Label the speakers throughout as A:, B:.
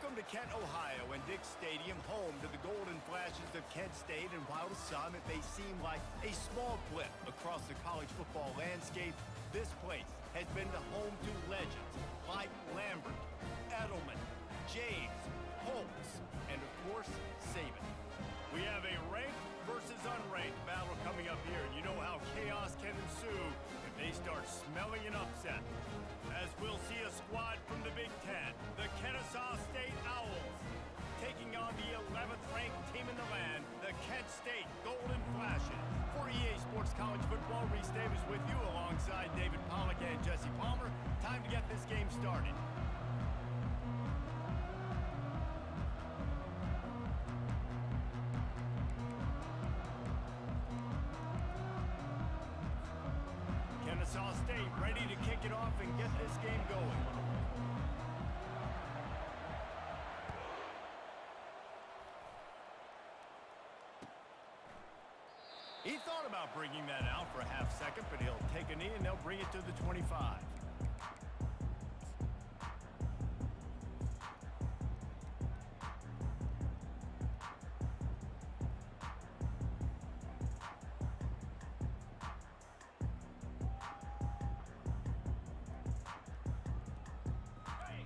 A: Welcome to Kent, Ohio, and Dick Stadium, home to the Golden Flashes of Kent State. And while to some it may seem like a small blip across the college football landscape, this place has been the home to legends like Lambert, Edelman, James, Holtz, and of course, Saban. We have a ranked versus unranked battle coming up here, and you know how chaos can ensue if they start smelling an upset. As we'll see a squad from the Big Ten, the Kennesaw State Owls, taking on the 11th ranked team in the land, the Kent State Golden Flashes. For EA Sports College Football, Reese Davis with you alongside David Pollack and Jesse Palmer. Time to get this game started. Kennesaw State ready to kick it off and get this game going. He thought about bringing that out for a half second, but he'll take a knee and they'll bring it to the 25.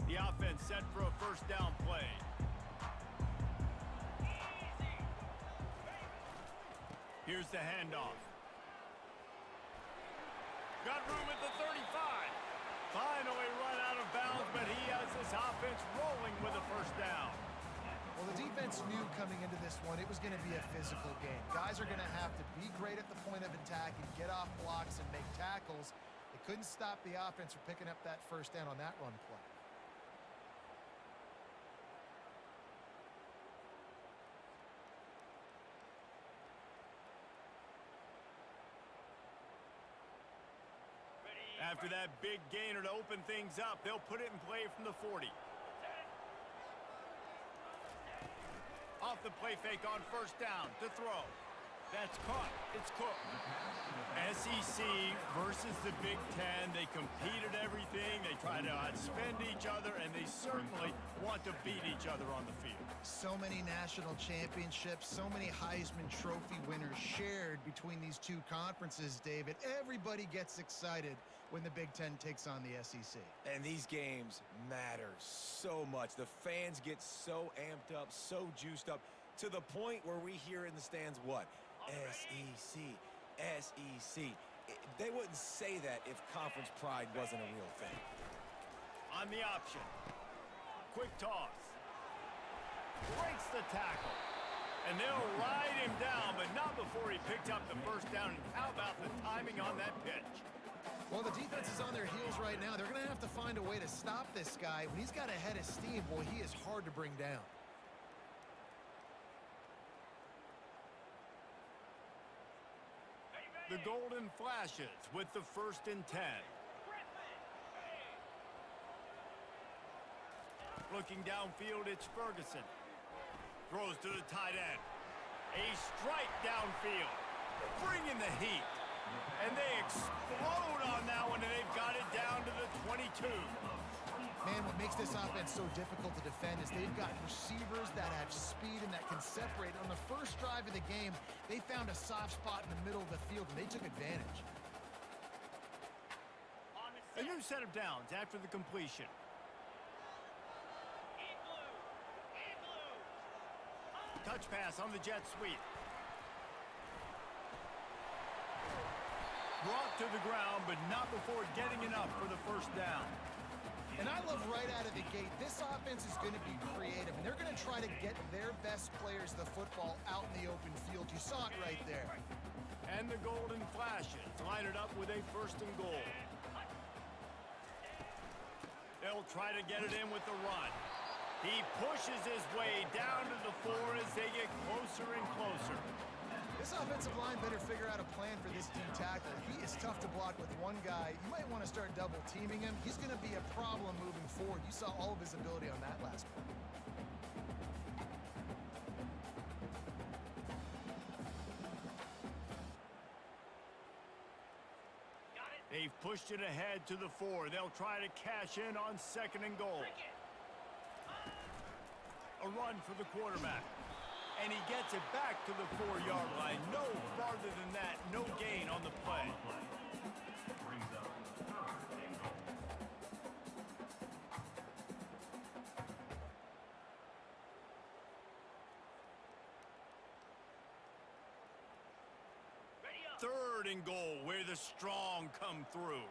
A: The offense set for a first down play. Here's the handoff. Got room at the 35. Finally run out of bounds, but he has this offense rolling with a first down.
B: Well, the defense knew coming into this one it was going to be a physical game. Guys are going to have to be great at the point of attack and get off blocks and make tackles. They couldn't stop the offense from picking up that first down on that run play.
A: After that big gainer to open things up, they'll put it in play from the 40. Off the play fake on first down to throw. That's caught. It's cooked. SEC versus the Big Ten. They compete at everything. They try to outspend each other, and they certainly want to beat each other on the field.
B: So many national championships, so many Heisman Trophy winners shared between these two conferences, David. Everybody gets excited when the Big Ten takes on the SEC.
C: And these games matter so much. The fans get so amped up, so juiced up, to the point where we hear in the stands what? SEC, SEC. They wouldn't say that if conference pride wasn't a real thing.
A: On the option. Quick toss. Breaks the tackle. And they'll ride him down, but not before he picked up the first down. And how about the timing on that pitch?
B: Well, the defense is on their heels right now. They're going to have to find a way to stop this guy. When he's got a head of steam, boy, he is hard to bring down.
A: The Golden Flashes with the 1st and 10. Looking downfield, it's Ferguson. Throws to the tight end. A strike downfield. Bringing the heat. And they explode on that one, and they've got it down to the 22.
B: Man, what makes this offense so difficult to defend is they've got receivers that have speed and that can separate. On the first drive of the game, they found a soft spot in the middle of the field, and they took advantage.
A: A new set of downs after the completion. Touch pass on the jet sweep. Brought to the ground, but not before getting enough for the first down.
B: And I love right out of the gate, this offense is going to be creative, and they're going to try to get their best players the football out in the open field. You saw it right there.
A: And the Golden Flashes line it up with a 1st and goal. They'll try to get it in with the run. He pushes his way down to the 4 as they get closer and closer.
B: This offensive line better figure out a plan for this D tackle. He is tough to block with one guy. You might want to start double teaming him. He's going to be a problem moving forward. You saw all of his ability on that last play.
A: They've pushed it ahead to the 4. They'll try to cash in on 2nd and goal. A run for the quarterback. And he gets it back to the 4-yard line. No farther than that. No gain on the play. Third and goal, where the strong come through.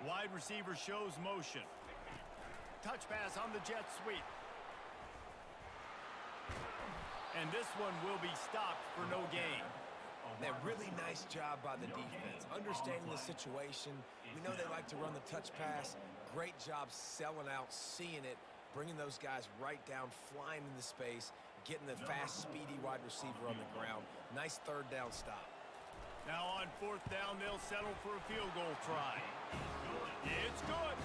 A: Wide receiver shows motion. Touch pass on the jet sweep. And this one will be stopped for no gain.
C: That really nice job by the defense, understanding the situation. We know they like to run the touch pass. Great job selling out, seeing it, bringing those guys right down, flying into space, getting the fast, speedy wide receiver on the ground. Nice third down stop.
A: Now on fourth down, they'll settle for a field goal try. It's good.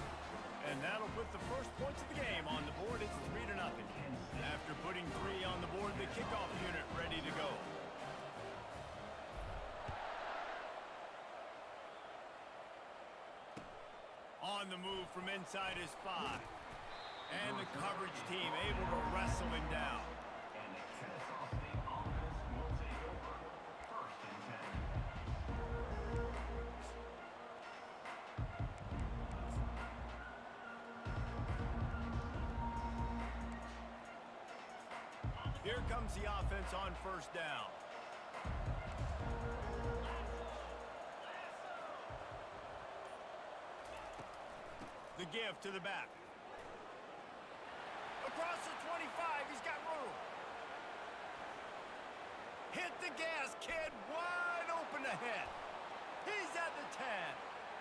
A: And that'll put the first points of the game on the board. It's 3-0. After putting 3 on the board, the kickoff unit ready to go. On the move from inside his 5. And the coverage team able to wrestle him down. Here comes the offense on first down. The give to the back. Across the 25, he's got room. Hit the gas, kid, wide open ahead. He's at the 10.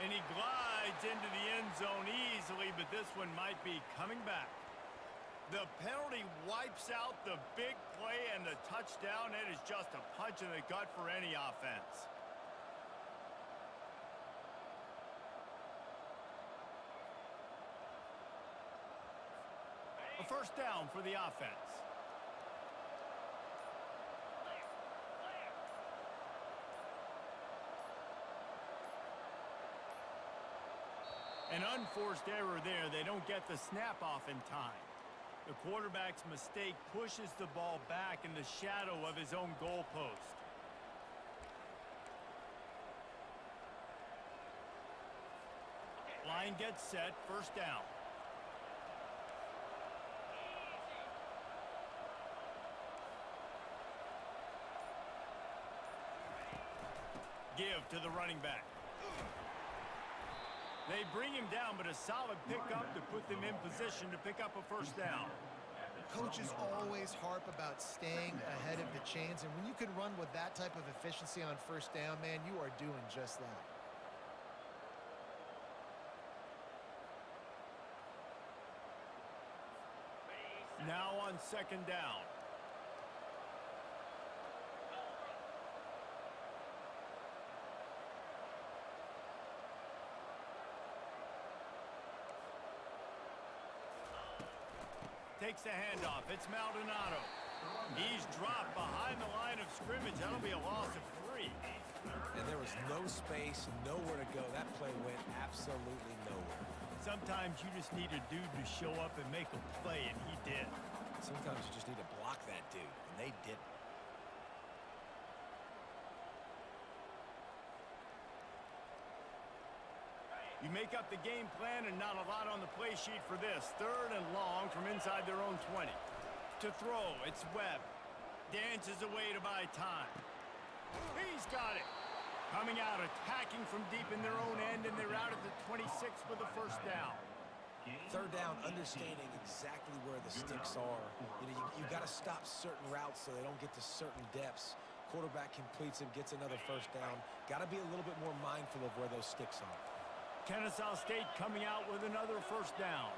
A: And he glides into the end zone easily, but this one might be coming back. The penalty wipes out the big play and the touchdown. It is just a punch in the gut for any offense. A first down for the offense. An unforced error there. They don't get the snap off in time. The quarterback's mistake pushes the ball back in the shadow of his own goalpost. Line gets set, first down. Give to the running back. They bring him down, but a solid pickup to put them in position to pick up a first down.
B: Coaches always harp about staying ahead of the chains, and when you can run with that type of efficiency on first down, man, you are doing just that.
A: Now on second down. Takes the handoff. It's Maldonado. He's dropped behind the line of scrimmage. That'll be a loss of 3.
C: And there was no space, nowhere to go. That play went absolutely nowhere.
A: Sometimes you just need a dude to show up and make a play, and he did.
C: Sometimes you just need to block that dude, and they didn't.
A: You make up the game plan and not a lot on the play sheet for this. Third and long from inside their own 20. To throw, it's Webb. Dances away to buy time. He's got it. Coming out, attacking from deep in their own end, and they're out at the 26 with the first down.
C: Third down, understanding exactly where the sticks are. You got to stop certain routes so they don't get to certain depths. Quarterback completes him, gets another first down. Got to be a little bit more mindful of where those sticks are.
A: Kennesaw State coming out with another first down.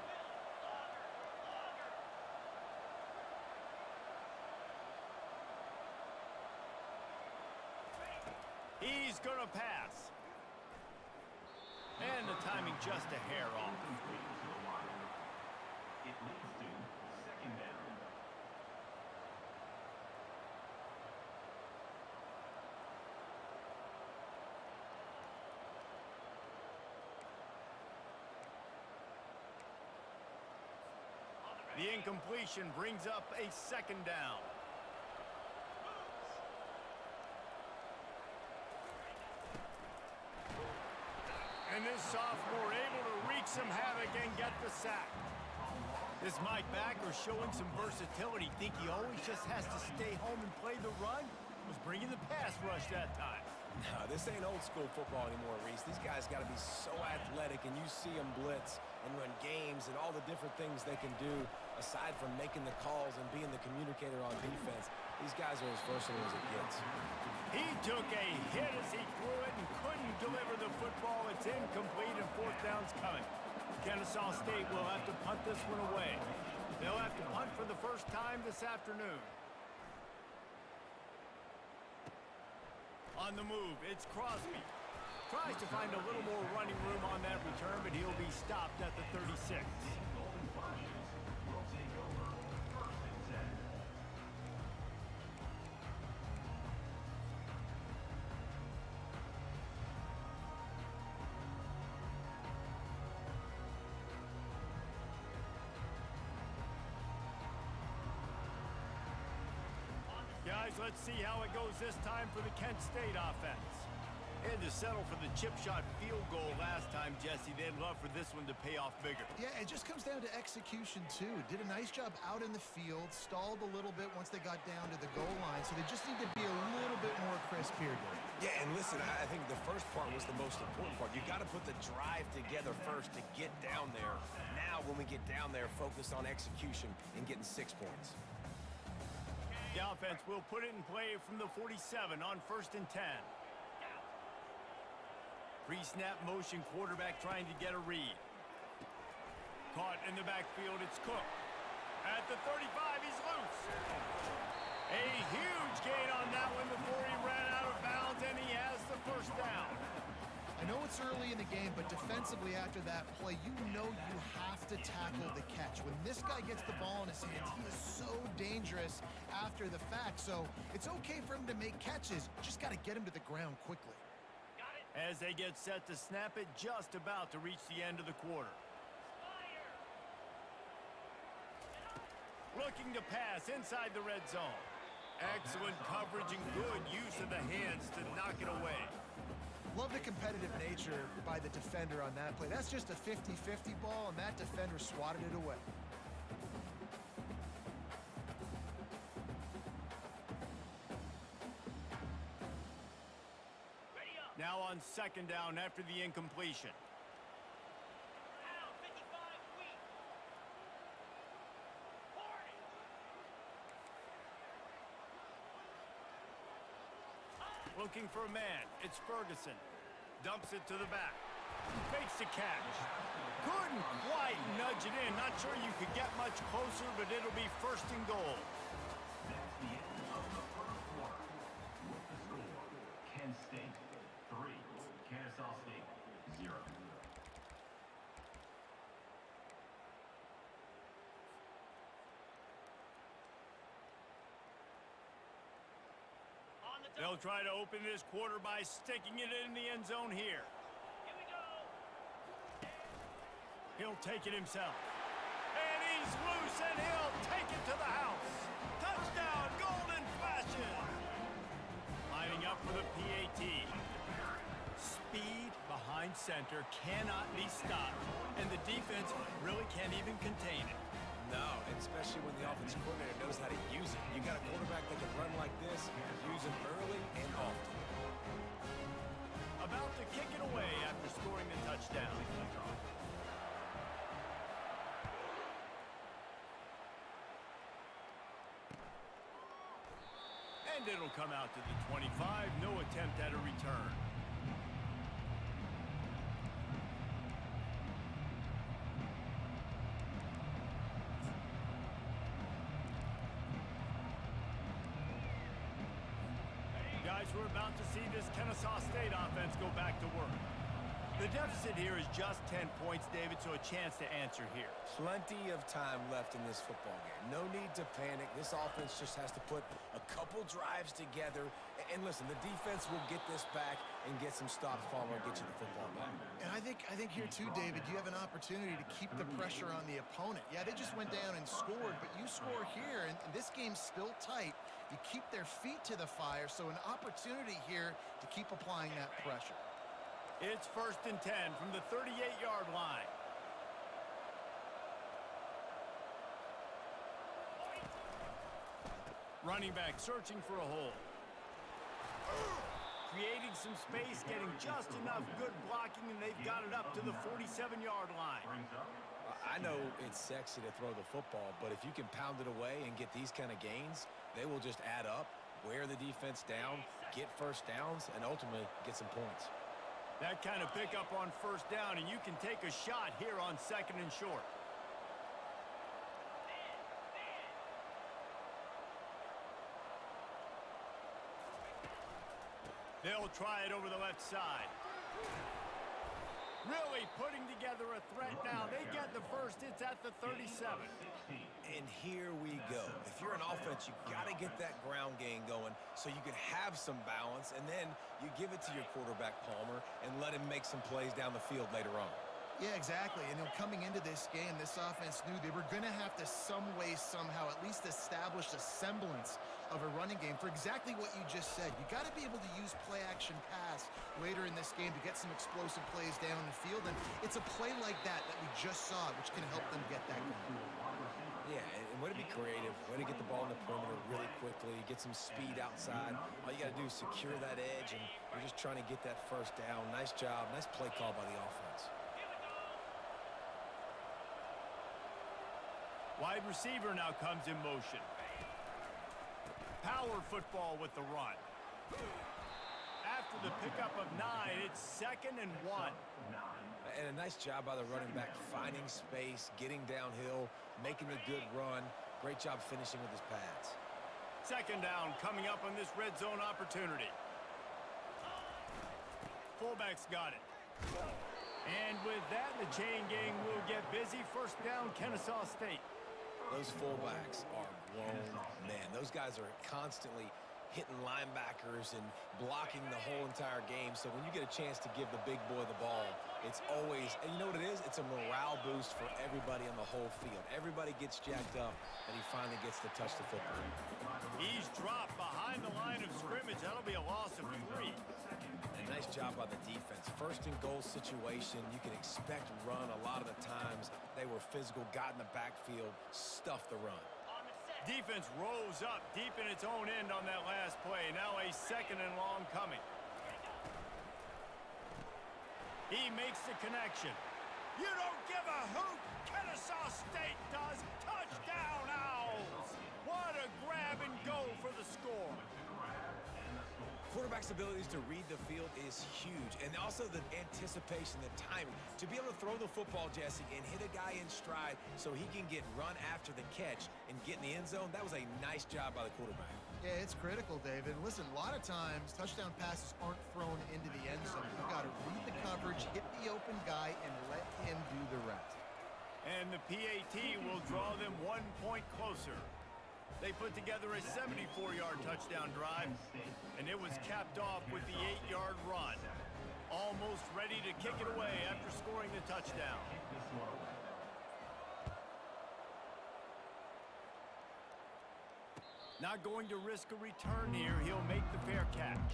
A: He's going to pass. And the timing just a hair off.
D: It leads to second down.
A: The incompletion brings up a second down. And this sophomore able to wreak some havoc and get the sack. This Mike backer showing some versatility. Think he always just has to stay home and play the run? Was bringing the pass rush that time.
C: No, this ain't old school football anymore, Reese. These guys got to be so athletic, and you see them blitz and run games and all the different things they can do aside from making the calls and being the communicator on defense. These guys are as versatile as it gets.
A: He took a hit as he threw it and couldn't deliver the football. It's incomplete and fourth down's coming. Kennesaw State will have to punt this one away. They'll have to punt for the first time this afternoon. On the move, it's Crosby. Tries to find a little more running room on that return, but he'll be stopped at the 36. Guys, let's see how it goes this time for the Kent State offense. They had to settle for the chip shot field goal last time, Jesse. They'd love for this one to pay off bigger.
B: Yeah, it just comes down to execution, too. Did a nice job out in the field, stalled a little bit once they got down to the goal line, so they just need to be a little bit more crisp here, Dave.
C: Yeah, and listen, I think the first part was the most important part. You got to put the drive together first to get down there. Now, when we get down there, focus on execution and getting 6 points.
A: The offense will put it in play from the 47 on 1st and 10. Pre-snap motion, quarterback trying to get a read. Caught in the backfield, it's Cook. At the 35, he's loose. A huge gain on that one before he ran out of bounds, and he has the first down.
B: I know it's early in the game, but defensively after that play, you know you have to tackle the catch. When this guy gets the ball in his hands, he is so dangerous after the fact. So it's okay for him to make catches. Just got to get him to the ground quickly.
A: As they get set to snap it, just about to reach the end of the quarter. Looking to pass inside the red zone. Excellent coverage and good use of the hands to knock it away.
B: Love the competitive nature by the defender on that play. That's just a 50-50 ball, and that defender swatted it away.
A: Now on second down after the incompletion. Looking for a man. It's Ferguson. Dumps it to the back. Fakes the catch. Couldn't quite nudge it in. Not sure you could get much closer, but it'll be 1st and goal.
D: That's the end of the first quarter. With the score, Kent State 3, Kennesaw State 0.
A: They'll try to open this quarter by sticking it in the end zone here. He'll take it himself. And he's loose, and he'll take it to the house. Touchdown, Golden Flashes. Lining up for the PAT. Speed behind center cannot be stopped, and the defense really can't even contain it.
C: No, and especially when the offensive coordinator knows how to use it. You got a quarterback that can run like this, use him early and often.
A: About to kick it away after scoring the touchdown. And it'll come out to the 25. No attempt at a return. Guys, we're about to see this Kennesaw State offense go back to work. The deficit here is just 10 points, David, so a chance to answer here.
C: Plenty of time left in this football game. No need to panic. This offense just has to put a couple drives together And listen, the defense will get this back and get some stops, Palmer, and get you the football back.
B: And I think here too, David, you have an opportunity to keep the pressure on the opponent. Yeah, they just went down and scored, but you score here, and this game's still tight. You keep their feet to the fire, so an opportunity here to keep applying that pressure.
A: It's 1st and 10 from the 38-yard line. Running back searching for a hole. Creating some space, getting just enough good blocking, and they've got it up to the 47-yard line.
C: I know it's sexy to throw the football, but if you can pound it away and get these kind of gains, they will just add up, wear the defense down, get first downs, and ultimately get some points.
A: That kind of pickup on 1st down, and you can take a shot here on 2nd and short. They'll try it over the left side. Really putting together a threat now. They get the first. It's at the 37.
C: And here we go. If you're an offense, you got to get that ground game going so you can have some balance, and then you give it to your quarterback, Palmer, and let him make some plays down the field later on.
B: Yeah, exactly. And coming into this game, this offense knew they were going to have to some way, somehow, at least establish a semblance of a running game for exactly what you just said. You got to be able to use play-action pass later in this game to get some explosive plays down the field. And it's a play like that we just saw, which can help them get that going.
C: Yeah, and way to be creative, way to get the ball in the perimeter really quickly, get some speed outside. All you got to do is secure that edge, and you're just trying to get that first down. Nice job, nice play call by the offense.
A: Wide receiver now comes in motion. Power football with the run. After the pickup of 9, it's 2nd and 1.
C: And a nice job by the running back, finding space, getting downhill, making a good run. Great job finishing with his pads.
A: 2nd down coming up on this red zone opportunity. Fullback's got it. And with that, the chain gang will get busy. 1st down, Kennesaw State.
C: Those fullbacks are grown men. Those guys are constantly hitting linebackers and blocking the whole entire game. So when you get a chance to give the big boy the ball, it's always, and you know what it is? It's a morale boost for everybody on the whole field. Everybody gets jacked up, and he finally gets to touch the football.
A: He's dropped behind the line of scrimmage. That'll be a loss of 3.
C: And nice job by the defense. 1st and goal situation. You can expect run a lot of the times. They were physical, got in the backfield, stuffed the run.
A: Defense rose up deep in its own end on that last play. Now a 2nd and long coming. He makes the connection. You don't give a hoot. Kennesaw State does. Touchdown, Owls. What a grab and go for the score.
C: Quarterback's abilities to read the field is huge, and also the anticipation, the timing. To be able to throw the football, Jesse, and hit a guy in stride so he can get run after the catch and get in the end zone, that was a nice job by the quarterback.
B: Yeah, it's critical, David. Listen, a lot of times, touchdown passes aren't thrown into the end zone. You've got to read the coverage, hit the open guy, and let him do the rest.
A: And the PAT will draw them 1 point closer. They put together a 74-yard touchdown drive, and it was capped off with the 8-yard run. Almost ready to kick it away after scoring the touchdown. Not going to risk a return here. He'll make the fair catch.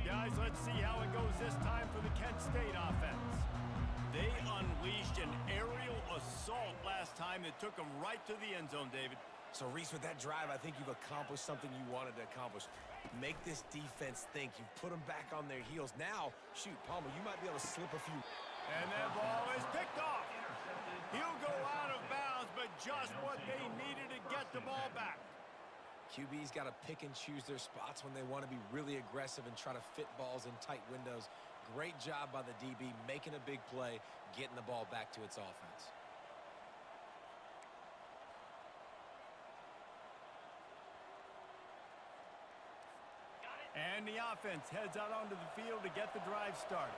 A: Guys, let's see how it goes this time for the Kent State offense. They unleashed an aerial assault last time that took them right to the end zone, David.
C: So, Reese, with that drive, I think you've accomplished something you wanted to accomplish. Make this defense think. You've put them back on their heels. Now, shoot, Palmer, you might be able to slip a few.
A: And that ball is picked off. He'll go out of bounds, but just what they needed to get the ball back.
C: QB's got to pick and choose their spots when they want to be really aggressive and try to fit balls in tight windows. Great job by the DB, making a big play, getting the ball back to its offense.
A: And And the offense heads out onto the field to get the drive started.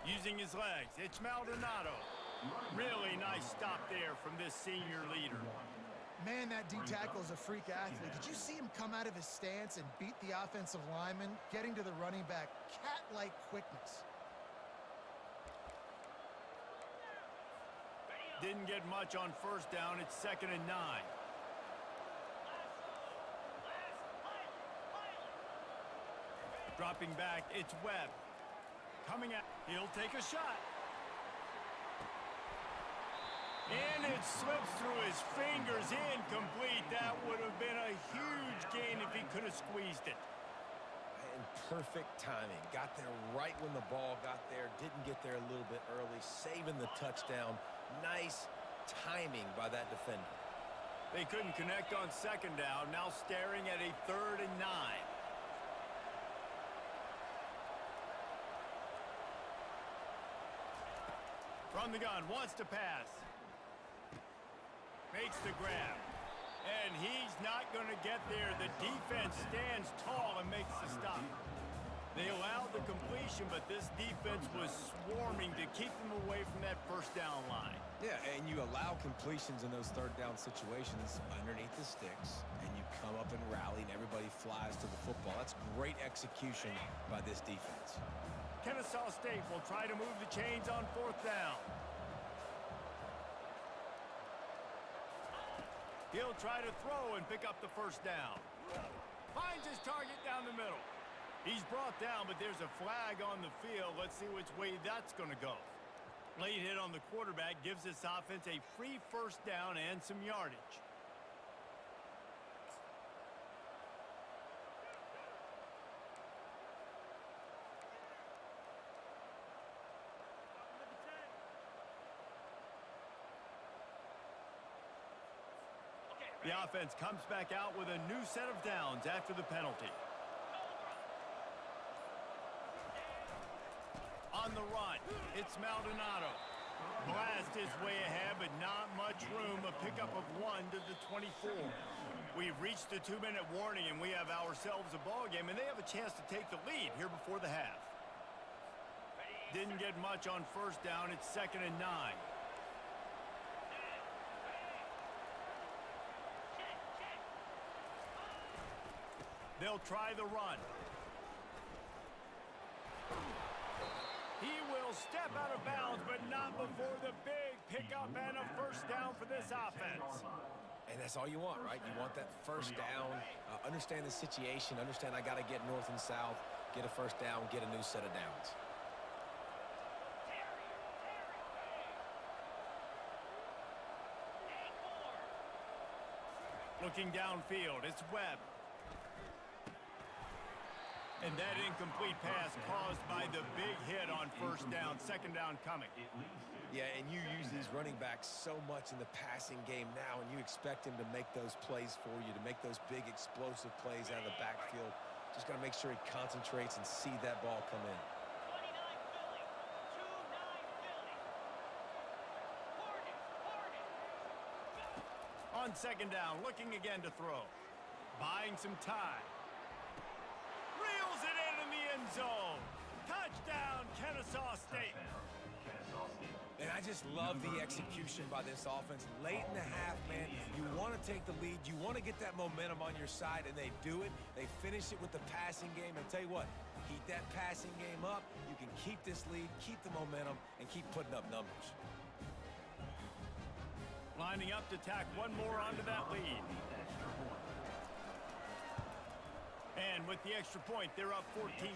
A: Using his legs, it's Maldonado. Really nice stop there from this senior leader.
B: Man, that D tackle is a freak athlete. Did you see him come out of his stance and beat the offensive lineman, getting to the running back? Cat-like quickness.
A: Didn't get much on first down. It's 2nd and 9. Dropping back, it's Webb. Coming out, he'll take a shot. And it slips through his fingers, incomplete. That would have been a huge gain if he could have squeezed it.
C: And perfect timing. Got there right when the ball got there. Didn't get there a little bit early. Saving the touchdown. Nice timing by that defender.
A: They couldn't connect on 2nd down. Now staring at a 3rd and 9. From the gun, wants to pass. Makes the grab. And he's not going to get there. The defense stands tall and makes the stop. They allowed the completion, but this defense was swarming to keep them away from that first down line.
C: Yeah, and you allow completions in those 3rd down situations underneath the sticks, and you come up and rally, and everybody flies to the football. That's great execution by this defense.
A: Kennesaw State will try to move the chains on 4th down. He'll try to throw and pick up the first down. Finds his target down the middle. He's brought down, but there's a flag on the field. Let's see which way that's going to go. Late hit on the quarterback gives this offense a free first down and some yardage. The offense comes back out with a new set of downs after the penalty. On the run, it's Maldonado. Blast his way ahead, but not much room. A pickup of 1 to the 24. We've reached the 2-minute warning, and we have ourselves a ball game, and they have a chance to take the lead here before the half. Didn't get much on first down. It's 2nd and 9. They'll try the run. He will step out of bounds, but not before the big pickup and a first down for this offense.
C: And that's all you want, right? You want that first down. Understand the situation. Understand I got to get north and south, get a first down, get a new set of downs.
A: Looking downfield, it's Webb. And that incomplete pass caused by the big hit on first down. 2nd down coming.
C: Yeah, and you use these running backs so much in the passing game now, and you expect him to make those plays for you, to make those big explosive plays out of the backfield. Just got to make sure he concentrates and see that ball come in.
A: On 2nd down, looking again to throw. Buying some time. Reels it in the end zone. Touchdown, Kennesaw State.
C: And I just love the execution by this offense. Late in the half, man, you want to take the lead. You want to get that momentum on your side, and they do it. They finish it with the passing game. And tell you what, keep that passing game up. You can keep this lead, keep the momentum, and keep putting up numbers.
A: Lining up to tack one more onto that lead. And with the extra point, they're up 14-10.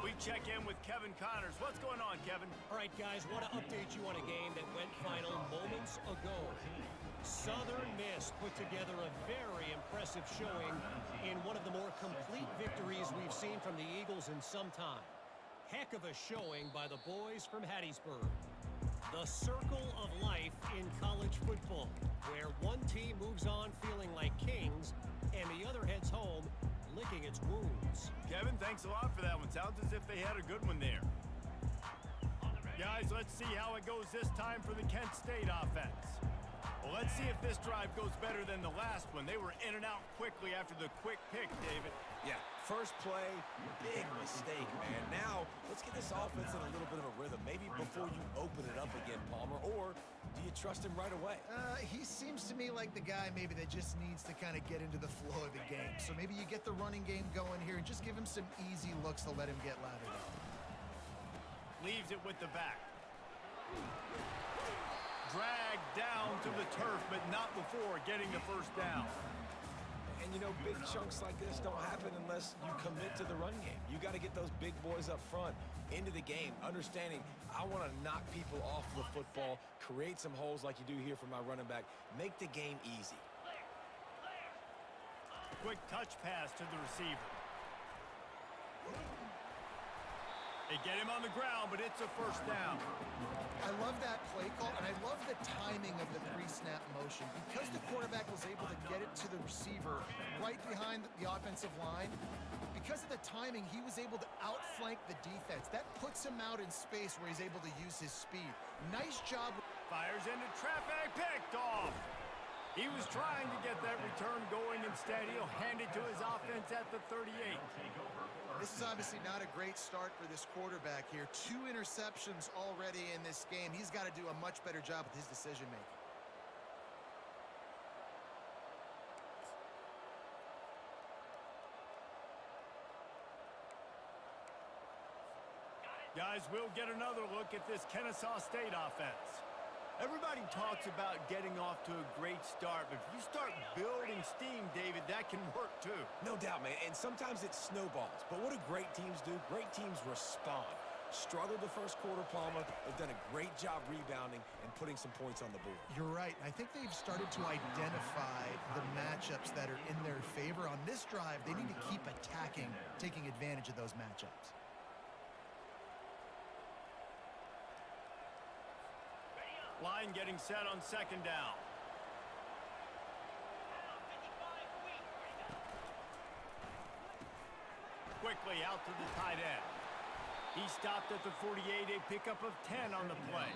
A: We check in with Kevin Connors. What's going on, Kevin?
E: All right, guys, want to update you on a game that went final moments ago. Southern Miss put together a very impressive showing in one of the more complete victories we've seen from the Eagles in some time. Heck of a showing by the boys from Hattiesburg. The circle of life in college football, where one team moves on feeling like kings and the other heads home licking its wounds.
A: Kevin, thanks a lot for that one. Sounds as if they had a good one there. Guys, let's see how it goes this time for the Kent State offense. Well, let's see if this drive goes better than the last one. They were in and out quickly after the quick pick, David.
C: Yeah, first play, big mistake, man. Now, let's get this offense in a little bit of a rhythm. Maybe before you open it up again, Palmer, or do you trust him right away?
B: He seems to me like the guy maybe that just needs to kind of get into the flow of the game. So maybe you get the running game going here and just give him some easy looks to let him get lathered up.
A: Leaves it with the back. Dragged down to the turf, but not before getting the first down.
C: And, you know, big chunks like this don't happen unless you commit to the run game. You got to get those big boys up front into the game, understanding I want to knock people off the football, create some holes like you do here for my running back, make the game easy.
A: Quick touch pass to the receiver. They get him on the ground, but it's a first down.
B: I love that play call, and I love the timing of the pre-snap motion. Because the quarterback was able to get it to the receiver right behind the offensive line, because of the timing, he was able to outflank the defense. That puts him out in space where he's able to use his speed. Nice job.
A: Fires into traffic, picked off. He was trying to get that return going. Instead, he'll hand it to his offense at the 38.
B: This is obviously not a great start for this quarterback here. 2 interceptions already in this game. He's got to do a much better job with his decision-making.
A: Guys, we'll get another look at this Kennesaw State offense. Everybody talks about getting off to a great start, but if you start building steam, David, that can work too.
C: No doubt, man, and sometimes it snowballs. But what do great teams do? Great teams respond. Struggled the first quarter, Palmer. They've done a great job rebounding and putting some points on the board.
B: You're right. I think they've started to identify the matchups that are in their favor. On this drive, they need to keep attacking, taking advantage of those matchups.
A: Line getting set on second down. Quickly out to the tight end. He stopped at the 48, a pickup of 10 on the play.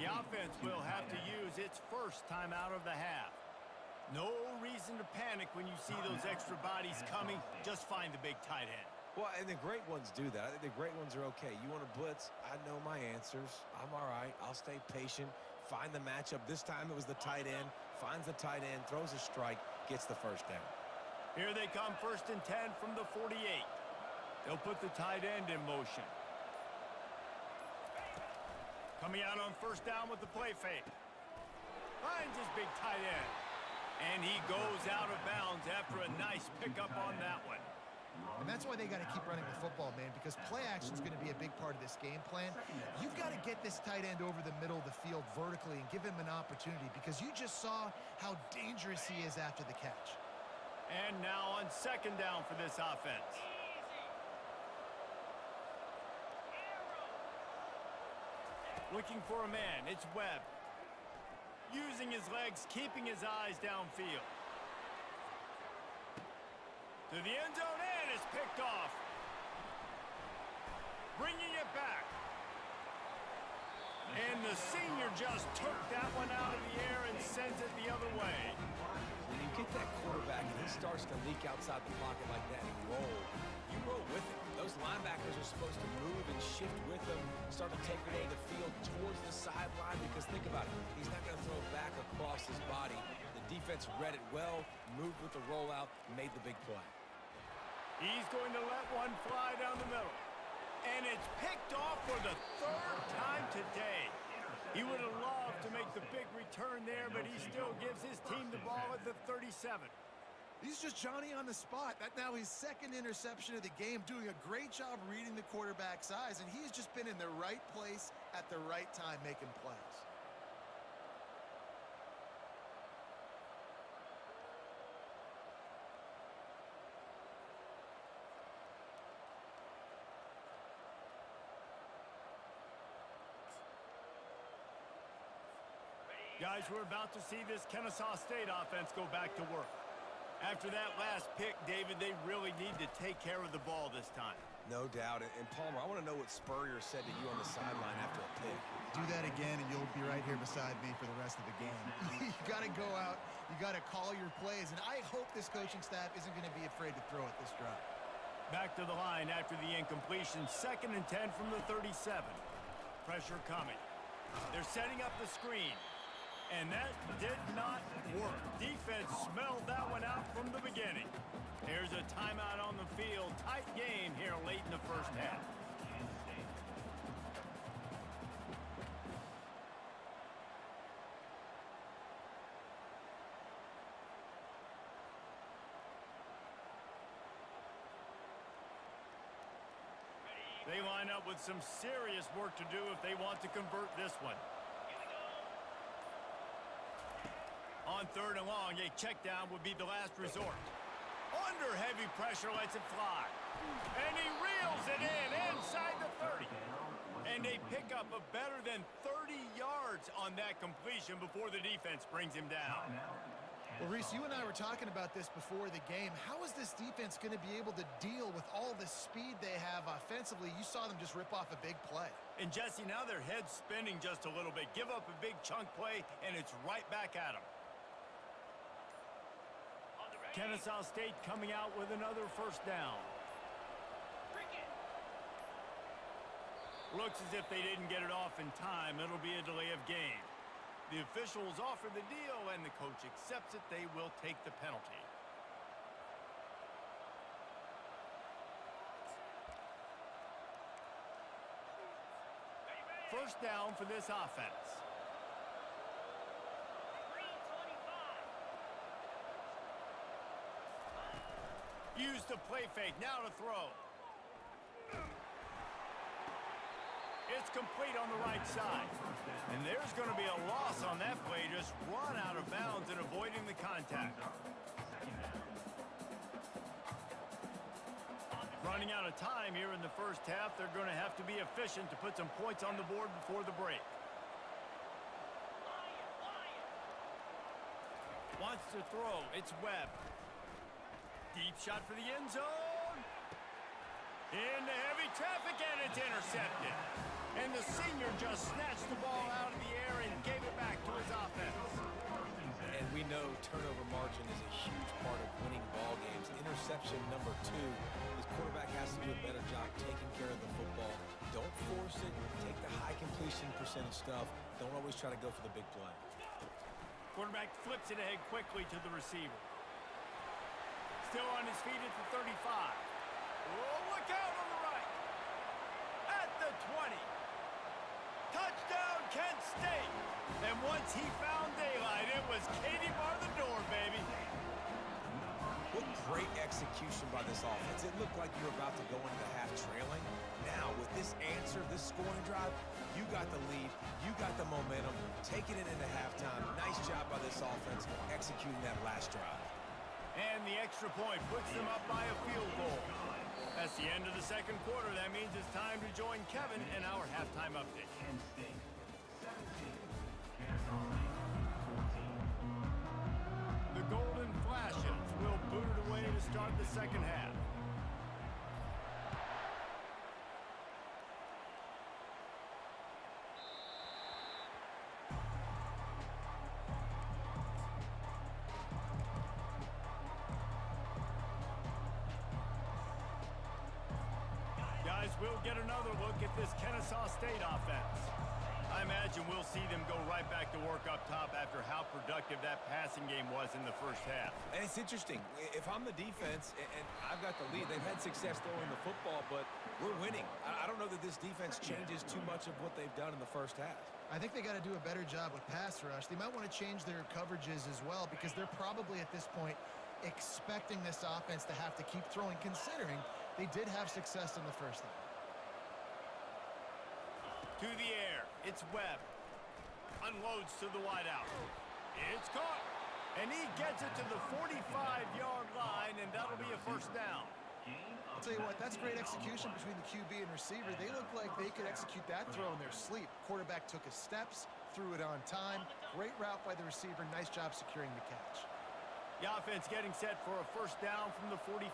A: The offense will have to use its first time out of the half. No reason to panic when you see those extra bodies coming. Just find the big tight end.
C: Well, and the great ones do that. I think the great ones are okay. You want to blitz? I know my answers. I'm all right. I'll stay patient. Find the matchup. This time it was the tight end. Finds the tight end, throws a strike, gets the first down.
A: Here they come, 1st and 10 from the 48. They'll put the tight end in motion. Coming out on 1st down with the play fake. Finds his big tight end. And he goes out of bounds after a nice pickup on that one.
B: And that's why they got to keep running the football, man, because play action is going to be a big part of this game plan. You've got to get this tight end over the middle of the field vertically and give him an opportunity, because you just saw how dangerous he is after the catch.
A: And now on 2nd down for this offense. Looking for a man. It's Webb. Using his legs, keeping his eyes downfield. To the end zone, and it's picked off. Bringing it back. And the senior just took that one out of the air and sends it the other way.
C: When you get that quarterback and he starts to leak outside the pocket like that and roll, you roll with him. Those linebackers are supposed to move and shift with him, start to take it over the field towards the sideline, because think about it, he's not going to throw back across his body. The defense read it well, moved with the rollout, made the big play.
A: He's going to let one fly down the middle. And it's picked off for the 3rd time today. He would have loved to make the big return there, but he still gives his team the ball at the 37.
B: He's just Johnny on the spot. That now his 2nd interception of the game, doing a great job reading the quarterback's eyes, and he's just been in the right place at the right time making plays.
A: Guys, we're about to see this Kennesaw State offense go back to work. After that last pick, David, they really need to take care of the ball this time.
C: No doubt. And Palmer, I want to know what Spurrier said to you on the sideline after a pick.
B: Do that again, and you'll be right here beside me for the rest of the game. You got to go out. You got to call your plays, and I hope this coaching staff isn't going to be afraid to throw it this drive.
A: Back to the line after the incompletion. 2nd and 10 from the 37. Pressure coming. They're setting up the screen. And that did not work. Defense smelled that one out from the beginning. Here's a timeout on the field. Tight game here late in the first half. They line up with some serious work to do if they want to convert this one. On 3rd and long, a check down would be the last resort. Under heavy pressure, lets it fly. And he reels it in inside the 30. And a pickup of better than 30 yards on that completion before the defense brings him down.
B: Well, Reese, you and I were talking about this before the game. How is this defense going to be able to deal with all the speed they have offensively? You saw them just rip off a big play.
A: And Jesse, now their head's spinning just a little bit. Give up a big chunk play, and it's right back at them. Kennesaw State coming out with another first down. Looks as if they didn't get it off in time. It'll be a delay of game. The officials offer the deal, and the coach accepts it. They will take the penalty. First down for this offense. Use the play fake, now to throw. It's complete on the right side. And there's going to be a loss on that play, just run out of bounds and avoiding the contact. Running out of time here in the first half, they're going to have to be efficient to put some points on the board before the break. Wants to throw, it's Webb. Deep shot for the end zone. Into heavy traffic, and it's intercepted. And the senior just snatched the ball out of the air and gave it back to his offense.
C: And we know turnover margin is a huge part of winning ball games. Interception number 2. This quarterback has to do a better job taking care of the football. Don't force it. Take the high completion percentage stuff. Don't always try to go for the big play.
A: Quarterback flips it ahead quickly to the receiver. Still on his feet at the 35. Oh, look out on the right. At the 20. Touchdown, Kent State. And once he found daylight, it was Katie bar the door, baby.
C: What great execution by this offense. It looked like you were about to go into the half trailing. Now, with this answer, this scoring drive, you got the lead, you got the momentum, taking it into halftime. Nice job by this offense executing that last drive.
A: And the extra point puts them up by a field goal. That's the end of the second quarter. That means it's time to join Kevin in our halftime update.
D: Kent State 17, Kennesaw State 14.
A: The Golden Flashes will boot it away to start the second half. Guys, we'll get another look at this Kennesaw State offense. I imagine we'll see them go right back to work up top after how productive that passing game was in the first half.
C: And it's interesting. If I'm the defense and I've got the lead, they've had success throwing the football, but we're winning. I don't know that this defense changes too much of what they've done in the first half.
B: I think they got to do a better job with pass rush. They might want to change their coverages as well, because they're probably at this point expecting this offense to have to keep throwing, considering they did have success in the first half.
A: To the air, it's Webb. Unloads to the wideout. It's caught. And he gets it to the 45-yard line, and that'll be a first down.
B: I'll tell you what, that's great execution between the QB and receiver. They look like they could execute that throw in their sleep. Quarterback took his steps, threw it on time. Great route by the receiver. Nice job securing the catch.
A: The offense getting set for a first down from the 45.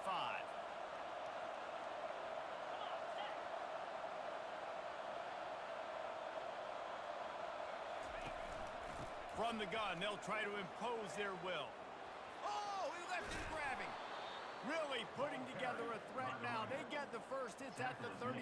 A: From the gun, they'll try to impose their will. Oh, he left him grabbing. Really putting together a threat now. They get the first. It's at the 37.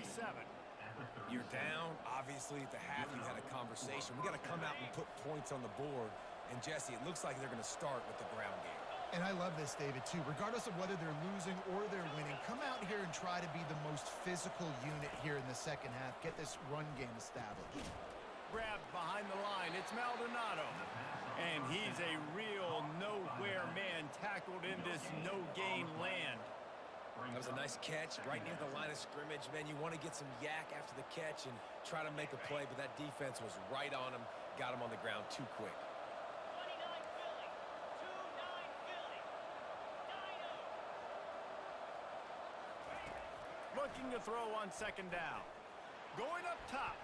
C: You're down. Obviously, at the half, you had a conversation. We got to come out and put points on the board. And, Jesse, it looks like they're going to start with the ground game.
B: And I love this, David, too. Regardless of whether they're losing or they're winning, come out here and try to be the most physical unit here in the second half. Get this run game established.
A: Grabbed behind the line. It's Maldonado. And he's a real nowhere man tackled in this no-gain land.
C: That was a nice catch right near the line of scrimmage. Man, you want to get some yak after the catch and try to make a play, but that defense was right on him, got him on the ground too quick.
F: 29 Philly, 2-9 Philly, Dino.
A: Looking to throw on second down. Going up top.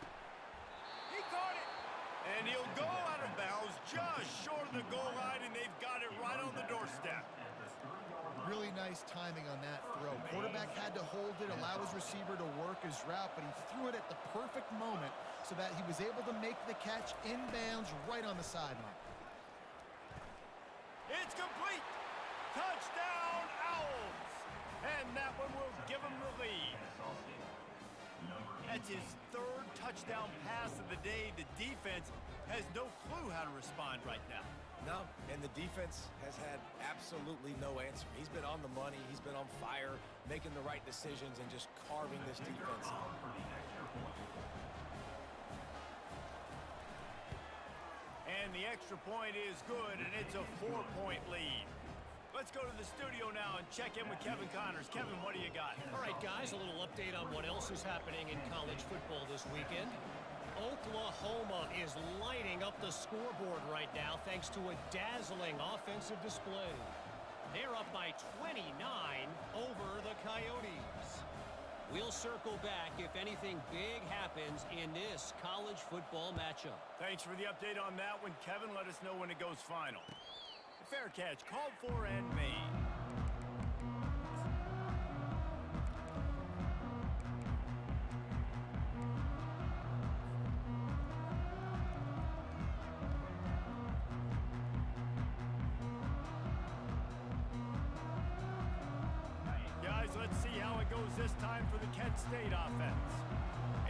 A: He caught it. And he'll go out of bounds just short of the goal line, and they've got it right on the doorstep.
B: Really nice timing on that throw. Quarterback had to hold it, allow his receiver to work his route, but he threw it at the perfect moment so that he was able to make the catch inbounds right on the sideline.
A: It's complete. Touchdown, Owls. And that one will give him the lead. That's his third touchdown pass of the day. The defense has no clue how to respond right now.
C: No, and the defense has had absolutely no answer. He's been on the money. He's been on fire, making the right decisions and just carving this defense up.
A: And the extra point is good, and it's a 4-point lead. Let's go to the studio now and check in with Kevin Connors. Kevin, what do you got?
E: All right, guys, a little update on what else is happening in college football this weekend. Oklahoma is lighting up the scoreboard right now thanks to a dazzling offensive display. They're up by 29 over the Coyotes. We'll circle back if anything big happens in this college football matchup.
A: Thanks for the update on that one, Kevin. Let us know when it goes final. Fair catch, called for and made. Guys, let's see how it goes this time for the Kent State offense.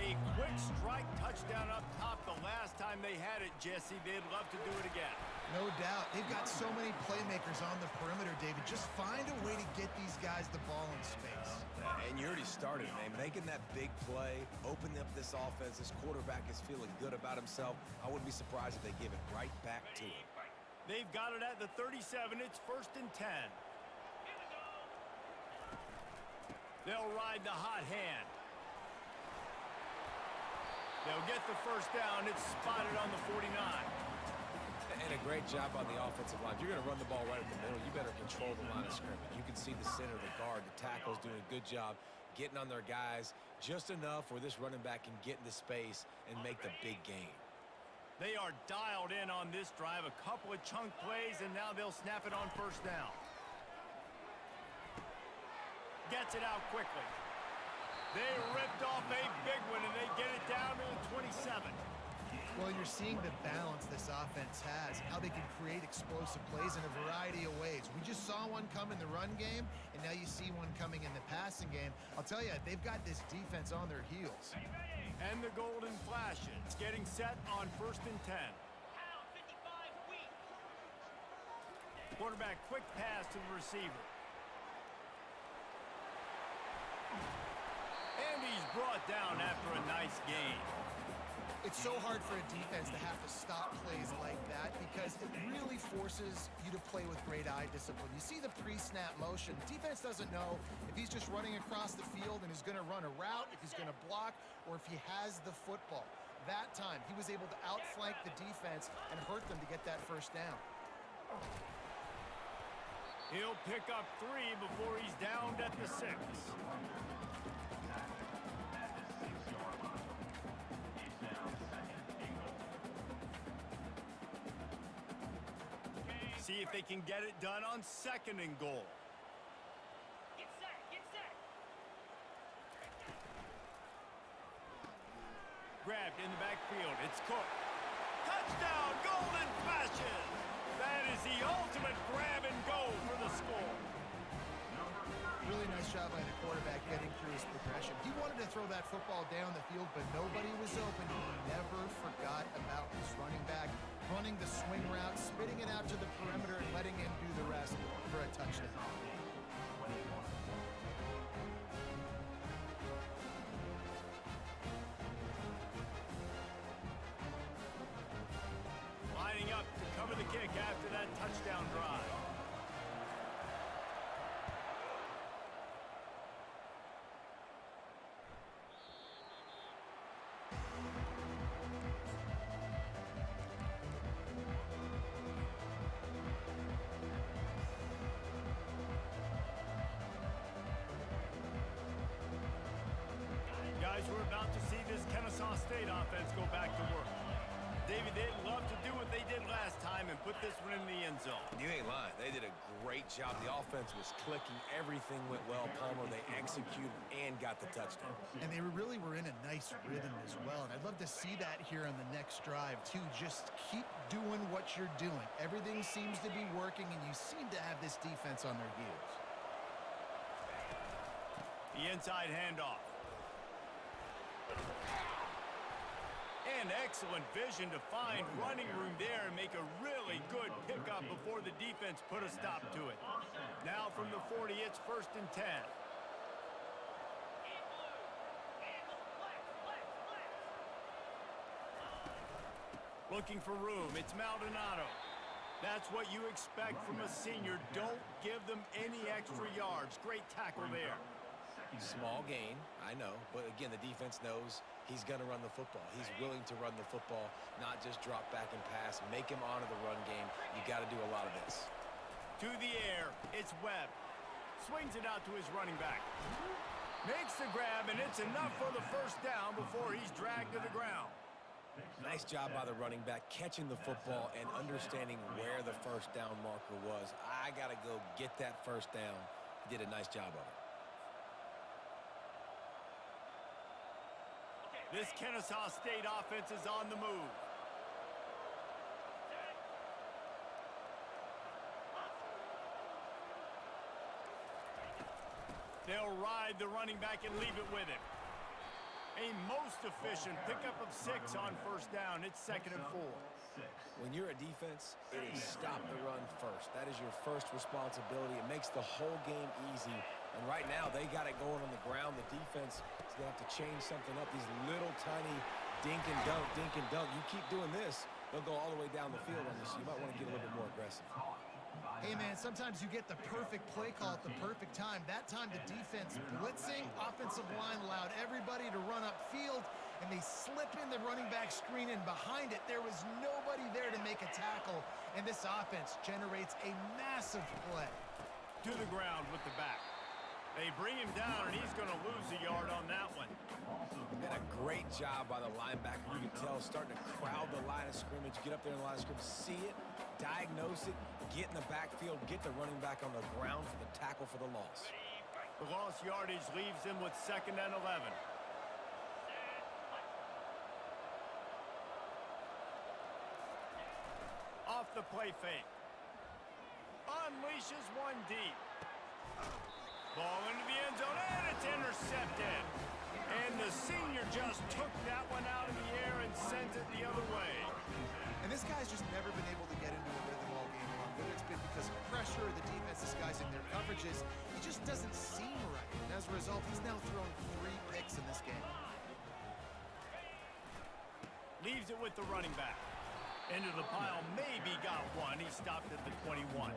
A: A quick strike touchdown up top the last time they had it, Jesse. They'd love to do it again.
B: No doubt. They've got so many playmakers on the perimeter, David. Just find a way to get these guys the ball in space.
C: And you already started, man. Making that big play, opening up this offense. This quarterback is feeling good about himself. I wouldn't be surprised if they give it right back to him.
A: They've got it at the 37. It's 1st and 10. They'll ride the hot hand. They'll get the first down. It's spotted on the 49.
C: And a great job on the offensive line. If you're going to run the ball right in the middle, you better control the line of scrimmage. You can see the center, the guard, the tackles doing a good job getting on their guys just enough where this running back can get into space and make the big game.
A: They are dialed in on this drive. A couple of chunk plays, and now they'll snap it on first down. Gets it out quickly. They ripped off a big one, and they get it down to the 27.
B: Well, you're seeing the balance this offense has, how they can create explosive plays in a variety of ways. We just saw one come in the run game, and now you see one coming in the passing game. I'll tell you, they've got this defense on their heels.
A: And the golden flashes getting set on 1st and 10.
F: Pound 55 weak.
A: Quarterback quick pass to the receiver. And he's brought down after a nice gain.
B: It's so hard for a defense to have to stop plays like that because it really forces you to play with great eye discipline. You see the pre-snap motion. Defense doesn't know if he's just running across the field and is going to run a route, if he's going to block, or if he has the football. That time, he was able to outflank the defense and hurt them to get that first down.
A: He'll pick up 3 before he's downed at the 6. See if they can get it done on 2nd and goal.
F: Get set, get set.
A: Grabbed in the backfield. It's Cook. Touchdown! touchdown, golden flashes. That is the ultimate grab and go for the score.
B: Really nice job by the quarterback getting through his progression. He wanted to throw that football down the field, but nobody was open. He never forgot about his running back, running the swing route, spitting it out to the perimeter, and letting him do the rest for a touchdown.
A: Lining up to cover the kick after that touchdown drive. Guys, we're about to see this Kennesaw State offense go back to work. David, they'd love to do what they did last time and put this one in the end zone.
C: You ain't lying. They did a great job. The offense was clicking. Everything went well, Palmer. They executed and got the touchdown.
B: And they really were in a nice rhythm as well. And I'd love to see that here on the next drive, too. Just keep doing what you're doing. Everything seems to be working, and you seem to have this defense on their heels.
A: The inside handoff. And excellent vision to find running room there and make a really good pickup before the defense put a stop to it. Now from the 40, it's 1st and 10. Looking for room, it's Maldonado. That's what you expect from a senior. Don't give them any extra yards. Great tackle there.
C: Small gain, I know, but again, the defense knows he's going to run the football. He's willing to run the football, not just drop back and pass, make him honor the run game. You got to do a lot of this.
A: To the air, it's Webb. Swings it out to his running back. Makes the grab, and it's enough for the first down before he's dragged to the ground.
C: Nice job by the running back, catching the football and understanding where the first down marker was. I got to go get that first down. He did a nice job of it.
A: This Kennesaw State offense is on the move. They'll ride the running back and leave it with him. A most efficient pickup of 6 on first down. It's 2nd and 4.
C: When you're a defense, it is stop the run first. That is your first responsibility. It makes the whole game easy. And right now, they got it going on the ground. The defense is going to have to change something up. These little tiny dink and dunk, dink and dunk. You keep doing this, they'll go all the way down the field on this. You might want to get a little bit more aggressive.
B: Hey, man, sometimes you get the perfect play call at the perfect time. That time, the defense blitzing, offensive line allowed everybody to run upfield, and they slip in the running back screen, and behind it, there was nobody there to make a tackle, and this offense generates a massive play.
A: To the ground with the back. They bring him down, and he's going to lose a yard on that one.
C: And a great job by the linebacker. You can tell starting to crowd the line of scrimmage, get up there in the line of scrimmage, see it, diagnose it, get in the backfield, get the running back on the ground for the tackle for the loss.
A: The lost yardage leaves him with 2nd and 11. Off the play fake. Unleashes one deep. Ball into the end zone, and it's intercepted. And the senior just took that one out of the air and sent it the other way.
B: And this guy's just never been able to get into a rhythm all game long. Whether it's been because of pressure or the defense disguising their coverages, he just doesn't seem right. And as a result, he's now thrown 3 picks in this game.
A: Leaves it with the running back. Into the pile, maybe got one. He stopped at the 21.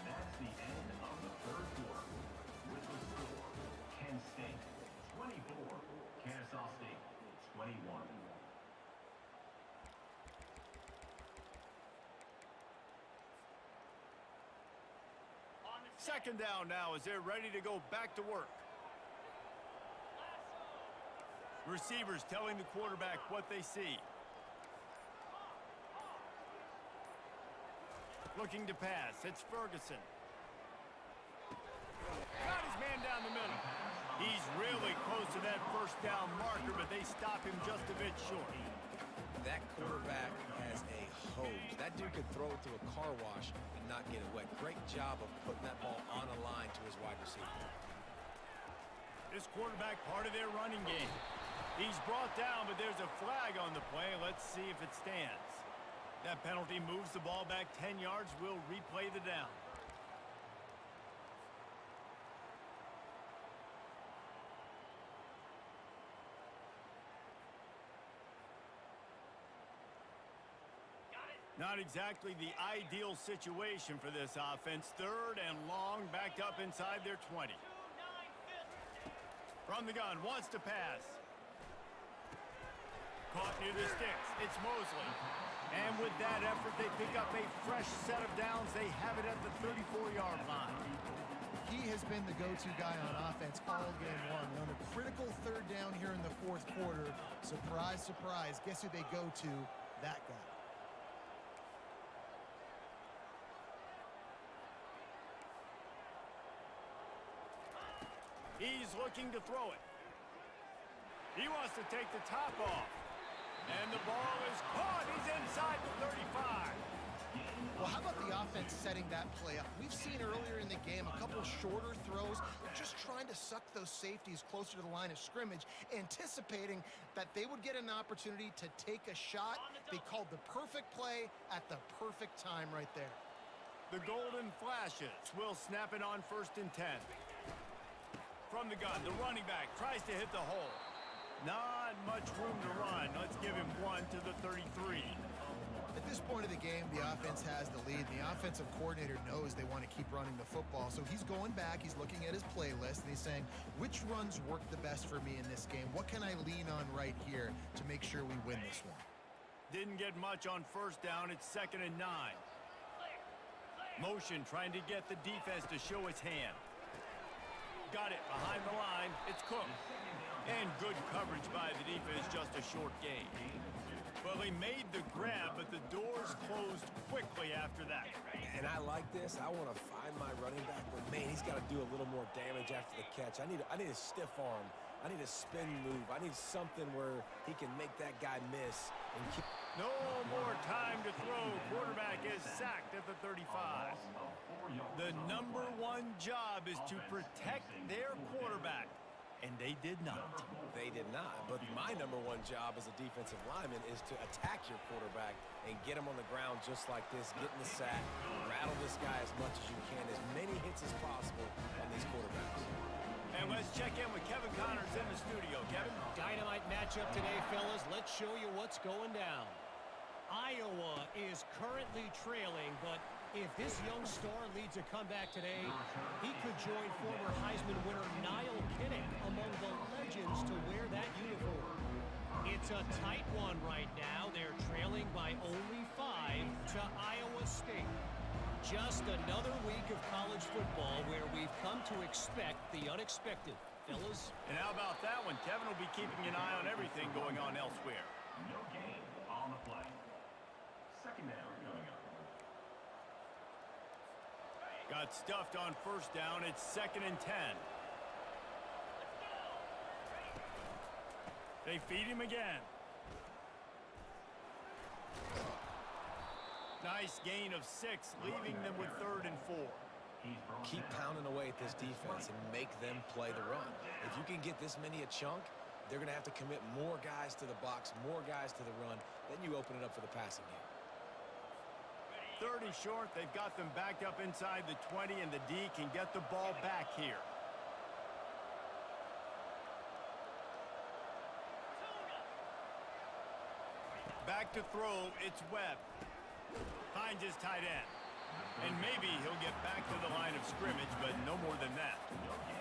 D: That's the end of the third quarter with the score
A: Second down now as they're ready to go back to work. Receivers telling the quarterback what they see. Looking to pass. It's Ferguson. Got his man down the middle. He's really close to that first down marker, but they stop him just a bit short.
C: That quarterback has a hose. That dude could throw it through a car wash and not get it wet. Great job of putting that ball on a line to his wide receiver.
A: This quarterback part of their running game. He's brought down, but there's a flag on the play. Let's see if it stands. That penalty moves the ball back 10 yards. We'll replay the down. Not exactly the ideal situation for this offense. Third and long, backed up inside their 20. From the gun, wants to pass. Caught near the sticks. It's Mosley. And with that effort, they pick up a fresh set of downs. They have it at the 34-yard line.
B: He has been the go-to guy on offense all game long. On a critical third down here in the fourth quarter, surprise, surprise, guess who they go to? That guy.
A: He's looking to throw it. He wants to take the top off. And the ball is caught. He's inside the 35.
B: Well, how about the offense setting that play up? We've seen earlier in the game a couple shorter throws, just trying to suck those safeties closer to the line of scrimmage, anticipating that they would get an opportunity to take a shot. They called the perfect play at the perfect time right there.
A: The golden flashes will snap it on 1st and 10. From the gun, the running back tries to hit the hole. Not much room to run. Let's give him one to the 33.
B: At this point of the game, the offense has the lead. The offensive coordinator knows they want to keep running the football. So he's going back, he's looking at his playlist, and he's saying, which runs work the best for me in this game? What can I lean on right here to make sure we win this one?
A: Didn't get much on 1st down. It's 2nd and 9. Motion trying to get the defense to show its hand. Got it behind the line. It's Cook. And good coverage by the defense, just a short gain. Well, he made the grab, but the doors closed quickly after that.
C: And I like this. I want to find my running back, but man, he's got to do a little more damage after the catch. I need a stiff arm. I need a spin move. I need something where he can make that guy miss. And keep...
A: No more time to throw. Quarterback is sacked at the 35. The number one job is to protect their quarterback. And they did not.
C: They did not. But my number one job as a defensive lineman is to attack your quarterback and get him on the ground just like this, get in the sack, rattle this guy as much as you can, as many hits as possible on these quarterbacks.
A: And let's check in with Kevin Connors in the studio. Kevin?
E: Dynamite matchup today, fellas. Let's show you what's going down. Iowa is currently trailing, but if this young star leads a comeback today, he could join former Heisman winner Niall Kinnick among the legends to wear that uniform. It's a tight one right now. They're trailing by only 5 to Iowa State. Just another week of college football where we've come to expect the unexpected. Fellas?
A: And how about that one? Kevin will be keeping an eye on everything going on elsewhere.
D: No gain on the play. Second down coming up.
A: Got stuffed on 1st down. It's 2nd and 10. They feed him again. Nice gain of 6, leaving them with 3rd and 4.
C: Keep pounding away at this defense and make them play the run. If you can get this many a chunk, they're going to have to commit more guys to the box, more guys to the run. Then you open it up for the passing game.
A: 3rd and short. They've got them backed up inside the 20, and the D can get the ball back here. Back to throw. It's Webb. Finds his tight end. And maybe he'll get back to the line of scrimmage, but no more than that.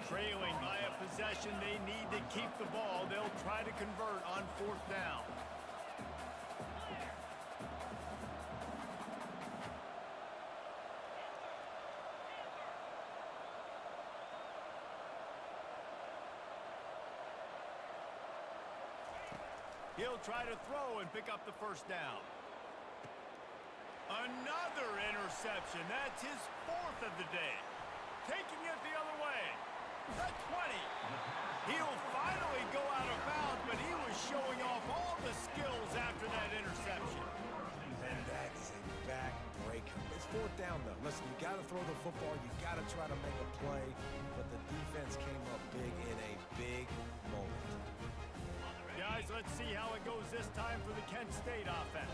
A: Trailing by a possession, they need to keep the ball. They'll try to convert on 4th down. He'll try to throw and pick up the first down. Another interception. That's his 4th of the day. Taking it the other way. The 20. He'll finally go out of bounds, but he was showing off all the skills after that interception.
C: And that is a backbreaker. It's 4th down, though. Listen, you got to throw the football. You got to try to make a play. But the defense came up big in a big moment.
A: Guys, let's see how it goes this time for the Kent State offense.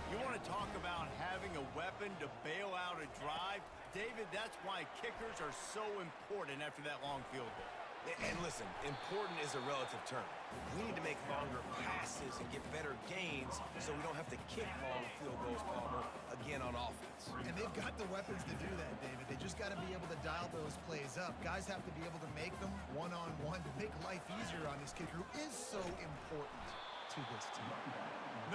A: You want to talk about having a weapon to bail out a drive? David, that's why kickers are so important after that long field goal.
C: And listen, important is a relative term. We need to make longer passes and get better gains so we don't have to kick long field goals, Palmer, again on offense.
B: And they've got the weapons to do that, David. They just got to be able to dial those plays up. Guys have to be able to make them one-on-one to make life easier on this kicker who is so important to this team.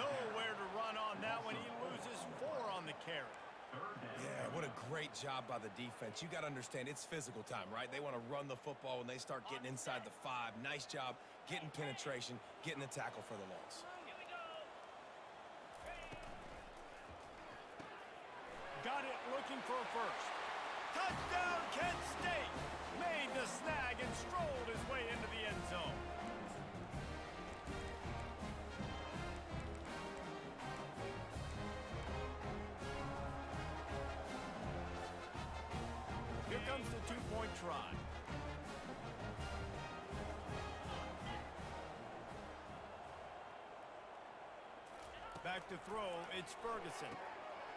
A: Nowhere to run on that one. He loses 4 on the carry.
C: Yeah, what a great job by the defense. You got to understand, it's physical time, right? They want to run the football when they start getting inside the 5. Nice job getting penetration, getting the tackle for the loss.
F: Here we go.
A: Got it looking for a first. Touchdown, Kent State! Made the snag and strolled his way into the end zone. Here comes the 2-point try. Back to throw, it's Ferguson.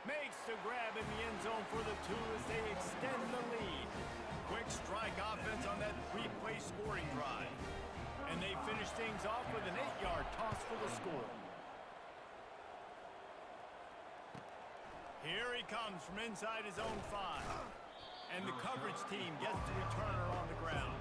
A: Makes the grab in the end zone for the 2 as they extend the lead. Quick strike offense on that 3-play scoring drive. And they finish things off with an 8-yard toss for the score. Here he comes from inside his own 5. And the coverage team gets the returner on the ground.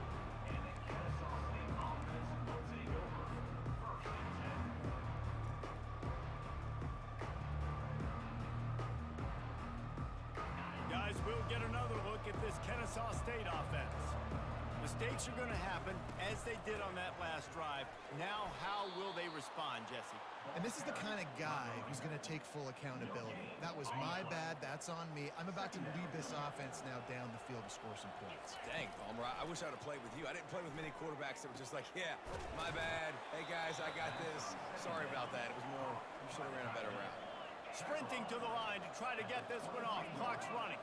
A: Guys, we'll get another look at this Kennesaw State offense. Mistakes are going to happen, as they did on that last drive. Now, how will they respond, Jesse?
B: And this is the kind of guy who's going to take full accountability. That was my bad. That's on me. I'm about to lead this offense now down the field to score some points.
C: Dang, Palmer, I wish I would have played with you. I didn't play with many quarterbacks that were just like, yeah, my bad. Hey, guys, I got this. Sorry about that. It was more, you should have ran a better route.
A: Sprinting to the line to try to get this one off. Clock's running.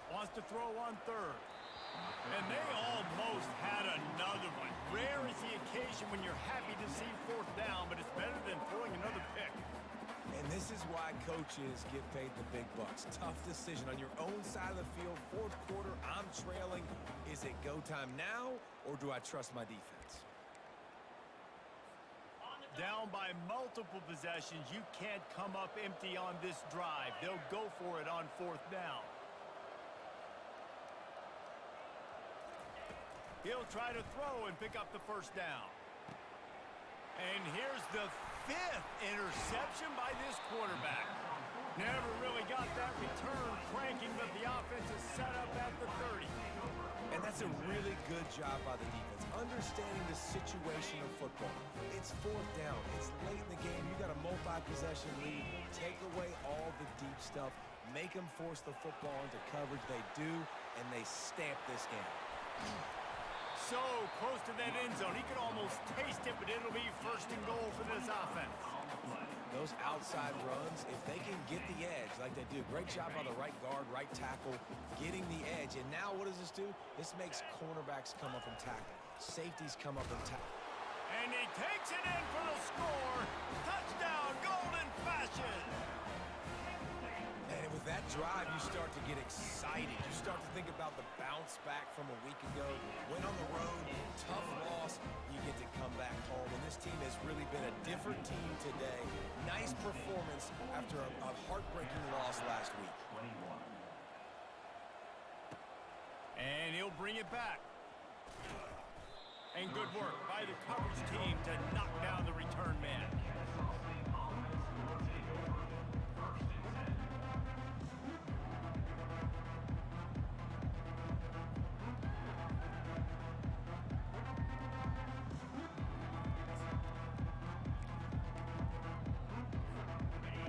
A: Wants to throw on 3rd. And they almost had another one. Rare is the occasion when you're happy to see 4th down, but it's better than throwing another pick.
C: And this is why coaches get paid the big bucks. Tough decision on your own side of the field. 4th quarter, I'm trailing. Is it go time now, or do I trust my defense?
A: Down by multiple possessions, you can't come up empty on this drive. They'll go for it on 4th down. He'll try to throw and pick up the first down. And here's the 5th interception by this quarterback. Never really got that return cranking, but the offense is set up at the 30.
C: And that's a really good job by the defense, understanding the situation of football. It's 4th down. It's late in the game. You got a multi-possession lead. Take away all the deep stuff. Make them force the football into coverage. They do, and they stamp this game.
A: So close to that end zone. He could almost taste it, but it'll be 1st and goal for this offense.
C: Those outside runs, if they can get the edge like they do, great job by the right guard, right tackle, getting the edge. And now what does this do? This makes cornerbacks come up and tackle. Safeties come up and tackle.
A: And he takes it in for the score. Touchdown, Golden fashion.
C: And with that drive, you start to get excited. You start to think about the bounce back from a week ago. Went on the road, tough loss. You get to come back home. And this team has really been a different team today. Nice performance after a heartbreaking loss last week.
A: And he'll bring it back. And good work by the coverage team to knock down the return man.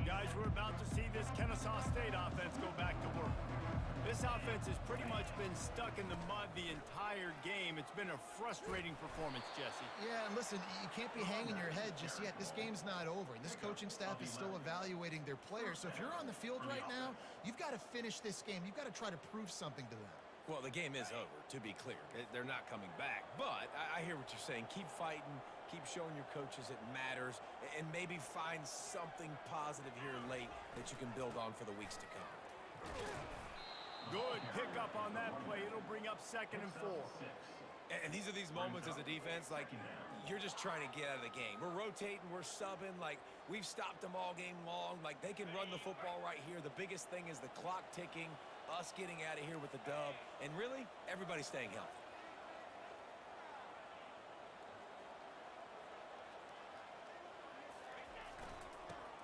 A: Guys, we're about to see this Kennesaw State offense go back to work. This offense has pretty much been stuck in the mud the entire game. It's been a frustrating performance, Jesse.
B: Yeah, and listen, you can't be hanging your head just yet. This game's not over, and this coaching staff is still evaluating their players. So if you're on the field right now, you've got to finish this game. You've got to try to prove something to them.
C: Well, the game is over, to be clear. They're not coming back. But I hear what you're saying. Keep fighting. Keep showing your coaches it matters. And maybe find something positive here late that you can build on for the weeks to come.
A: Good pickup on that play. It'll bring up 2nd and 4.
C: And these are these moments as a defense, like, you're just trying to get out of the game. We're rotating, we're subbing, like, we've stopped them all game long. Like, they can run the football right here. The biggest thing is the clock ticking, us getting out of here with the dub, and really, everybody staying healthy.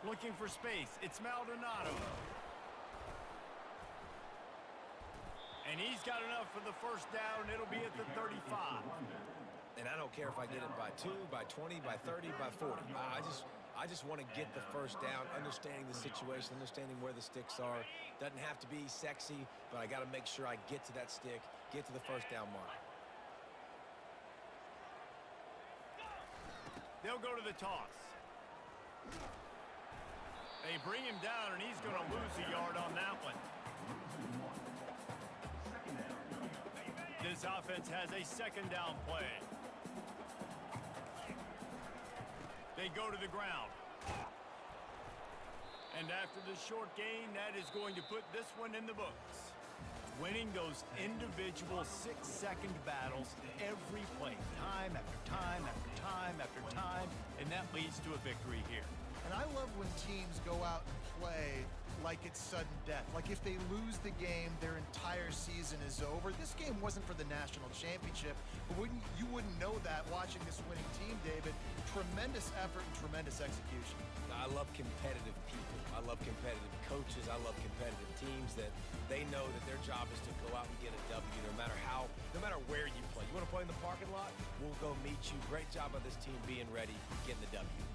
A: Looking for space. It's Maldonado. And he's got enough for the first down. It'll be at the 35.
C: And I don't care if I get it by 2, by 20, by 30, by 40. I just want to get the first down, understanding the situation, understanding where the sticks are. Doesn't have to be sexy, but I got to make sure I get to that stick, get to the first down mark.
A: They'll go to the toss. They bring him down, and he's going to lose a yard on that one. This offense has a 2nd down play. They go to the ground. And after the short gain, that is going to put this one in the books. Winning those individual 6-second battles every play, time after time after time after time, and that leads to a victory here.
B: And I love when teams go out and play like it's sudden death. Like if they lose the game, their entire season is over. This game wasn't for the national championship, but you wouldn't know that watching this winning team, David. Tremendous effort and tremendous execution.
C: I love competitive people. I love competitive coaches. I love competitive teams that they know that their job is to go out and get a W no matter where you play. You want to play in the parking lot? We'll go meet you. Great job of this team being ready, getting the W.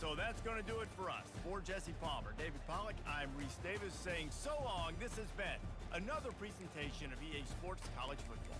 A: So that's going to do it for us. For Jesse Palmer, David Pollack, I'm Reese Davis saying so long. This has been another presentation of EA Sports College Football.